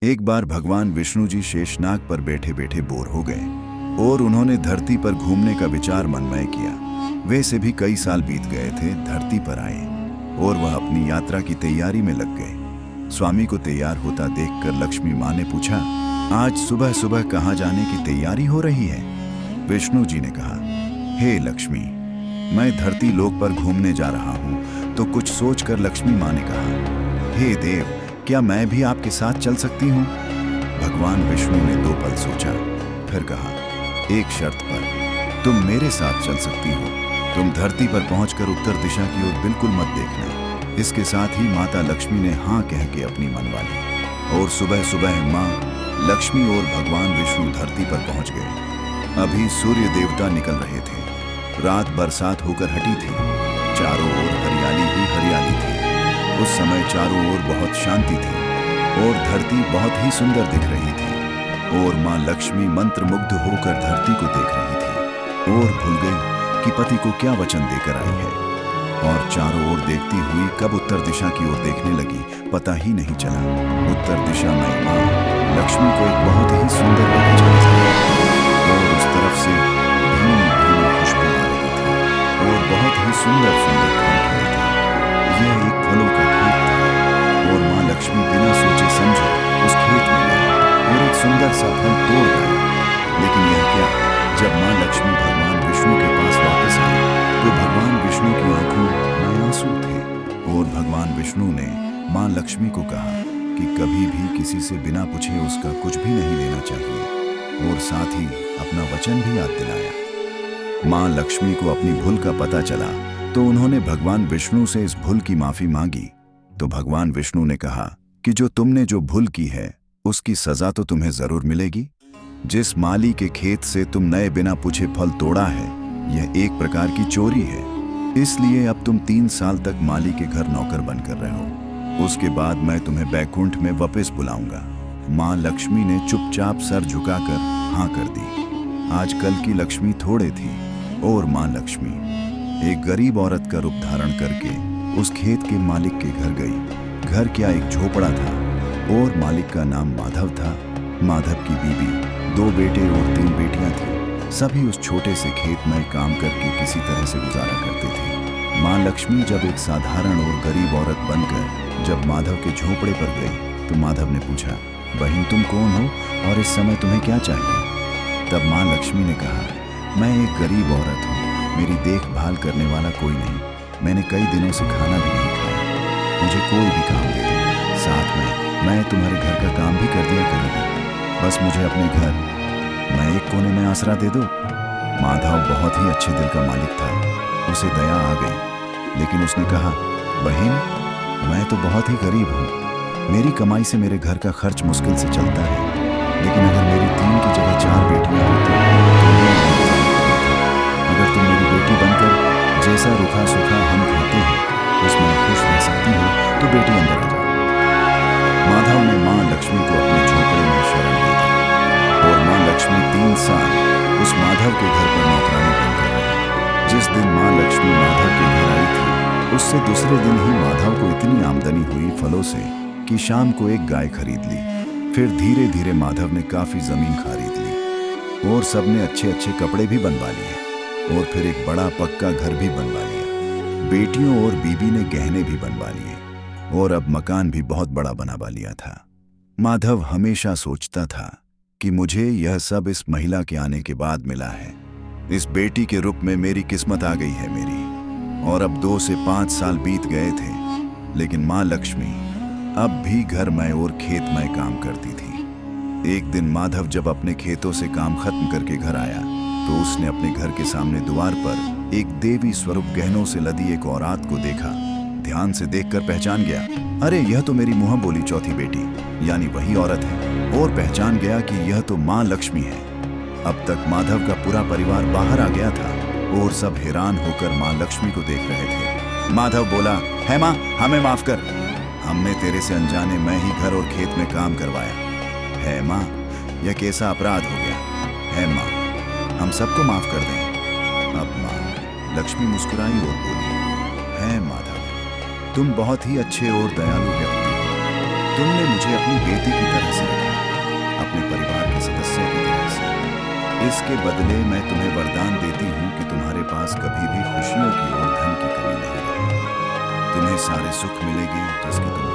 एक बार भगवान विष्णु जी शेषनाग पर बैठे बैठे बोर हो गए और उन्होंने धरती पर घूमने का विचार मनमय किया। वैसे भी कई साल बीत गए थे, धरती पर आए और वह अपनी यात्रा की तैयारी में लग गए। स्वामी को तैयार होता देखकर लक्ष्मी माँ ने पूछा, आज सुबह सुबह कहाँ जाने की तैयारी हो रही है? विष्णु जी ने कहा, हे लक्ष्मी, मैं धरती लोक पर घूमने जा रहा हूँ। तो कुछ सोचकर लक्ष्मी माँ ने कहा, हे देव, क्या मैं भी आपके साथ चल सकती हूँ? भगवान विष्णु ने 2 पल सोचा, फिर कहा, एक शर्त पर। तुम मेरे साथ चल सकती हो। तुम धरती पर पहुंचकर उत्तर दिशा की ओर बिल्कुल मत देखना। इसके साथ ही माता लक्ष्मी ने हाँ कह के अपनी मनवा ली और सुबह सुबह माँ लक्ष्मी और भगवान विष्णु धरती पर पहुंच गए। अभी सूर्य देवता निकल रहे थे। रात बरसात होकर हटी थी। चारों ओर हरियाली ही हरियाली थी। उस समय चारों ओर बहुत शांति थी और धरती बहुत ही सुंदर दिख रही थी और माँ लक्ष्मी मंत्रमुग्ध होकर धरती को देख रही थी और भूल गई कि पति को क्या वचन देकर आई है और चारों ओर देखती हुई कब उत्तर दिशा की ओर देखने लगी, पता ही नहीं चला। उत्तर दिशा में माँ लक्ष्मी को एक बहुत ही सुंदर बगीचा नजर आया और उस तरफ से धीमी धीमी खुशबू आ रही थी और बहुत ही सुंदर सुंदर फूल खिले थे। यह एक फलों का खेत था और माँ लक्ष्मी बिना सोचे समझे उस खेत में गई और एक सुंदर सा फल तोड़ गई। लेकिन यह क्या, जब माँ लक्ष्मी भगवान विष्णु के पास वापस आई तो भगवान विष्णु की आंखों में आंसू थे और भगवान विष्णु ने माँ लक्ष्मी को कहा कि कभी भी किसी से बिना पूछे उसका कुछ भी नहीं लेना चाहिए और साथ ही अपना वचन भी याद दिलाया। माँ लक्ष्मी को अपनी भूल का पता चला तो उन्होंने भगवान विष्णु से इस भूल की माफी मांगी। तो भगवान विष्णु ने कहा कि जो तुमने जो भूल की है उसकी सजा तो तुम्हें जरूर मिलेगी। जिस माली के खेत से तुम नए बिना पूछे फल तोड़ा है, यह एक प्रकार की चोरी है। इसलिए अब तुम 3 साल तक माली के घर नौकर बनकर रहो। उसके बाद मैं तुम्हें बैकुंठ में वापस बुलाऊंगा। माँ लक्ष्मी ने चुपचाप सर झुकाकर हाँ कर दी। आजकल की लक्ष्मी थोड़े थी और माँ लक्ष्मी एक गरीब औरत का रूप धारण करके उस खेत के मालिक के घर गई। घर क्या, एक झोपड़ा था और मालिक का नाम माधव था। माधव की बीवी, 2 बेटे और 3 बेटियां थीं। सभी उस छोटे से खेत में काम करके किसी तरह से गुजारा करते थे। माँ लक्ष्मी जब एक साधारण और गरीब औरत बनकर जब माधव के झोपड़े पर गई तो माधव ने पूछा, बहन तुम कौन हो और इस समय तुम्हें क्या चाहिए? तब माँ लक्ष्मी ने कहा, मैं एक गरीब औरत हूँ, मेरी देखभाल करने वाला कोई नहीं। मैंने कई दिनों से खाना भी नहीं खाया। मुझे कोई भी काम दे दो, साथ में मैं तुम्हारे घर का काम भी कर दिया करूँगी। बस मुझे अपने घर मैं एक कोने में आसरा दे दो। माधव बहुत ही अच्छे दिल का मालिक था। उसे दया आ गई, लेकिन उसने कहा, बहन मैं तो बहुत ही गरीब हूँ। मेरी कमाई से मेरे घर का खर्च मुश्किल से चलता है, लेकिन अगर मेरी 3 की जगह 4 बेटियाँ होती तो अगर तुम मेरी बेटी बनकर जैसा रूखा सूखा हम खाते हैं उसमें खुश रह सकती हो तो बेटी अंदर आ जाओ। माधव ने माँ लक्ष्मी को अपने झोपड़े में शरण दे दी और माँ लक्ष्मी 3 साल उस माधव के घर पर नौकरानी बनकर रही। जिस दिन माँ लक्ष्मी माधव के घर आई थी उससे दूसरे दिन ही माधव को इतनी आमदनी हुई फलों से कि शाम को एक गाय खरीद ली। फिर धीरे धीरे माधव ने काफी जमीन खरीद ली और सबने अच्छे अच्छे कपड़े भी बनवा लिए और फिर एक बड़ा पक्का घर भी बनवा लिया। बेटियों और बीबी ने गहने भी बनवा लिए और अब मकान भी बहुत बड़ा बनवा लिया था। माधव हमेशा सोचता था कि मुझे यह सब इस महिला के आने के बाद मिला है। इस बेटी के रूप में मेरी किस्मत आ गई है मेरी। और अब 2 से 5 साल बीत गए थे, लेकिन माँ लक्ष्मी अब भी घर में और खेत में काम करती थी। एक दिन माधव जब अपने खेतों से काम खत्म करके घर आया तो उसने अपने घर के सामने द्वार पर एक देवी स्वरूप गहनों से लदी एक औरत को देखा। ध्यान से देखकर पहचान गया, अरे यह तो मेरी मुंह बोली चौथी बेटी यानी वही औरत है, और पहचान गया कि यह तो माँ लक्ष्मी है। अब तक माधव का पूरा परिवार बाहर आ गया था और सब हैरान होकर माँ लक्ष्मी को देख रहे थे। माधव बोला, है माँ, हमें माफ कर। हमने तेरे से अनजाने में ही घर और खेत में काम करवाया है माँ। यह कैसा अपराध हो गया है माँ, हम सबको माफ कर दें। अब माँ लक्ष्मी मुस्कुराई और बोली, है माधव, तुम बहुत ही अच्छे और दयालु व्यक्ति हो। तुमने मुझे अपनी बेटी की तरह से रखा, अपने परिवार के सदस्य की तरह से। इसके बदले मैं तुम्हें वरदान देती हूँ कि तुम्हारे पास कभी भी खुशियों की और धन की कमी नहीं रहेगी। तुम्हें सारे सुख मिलेंगे जिसकी तुम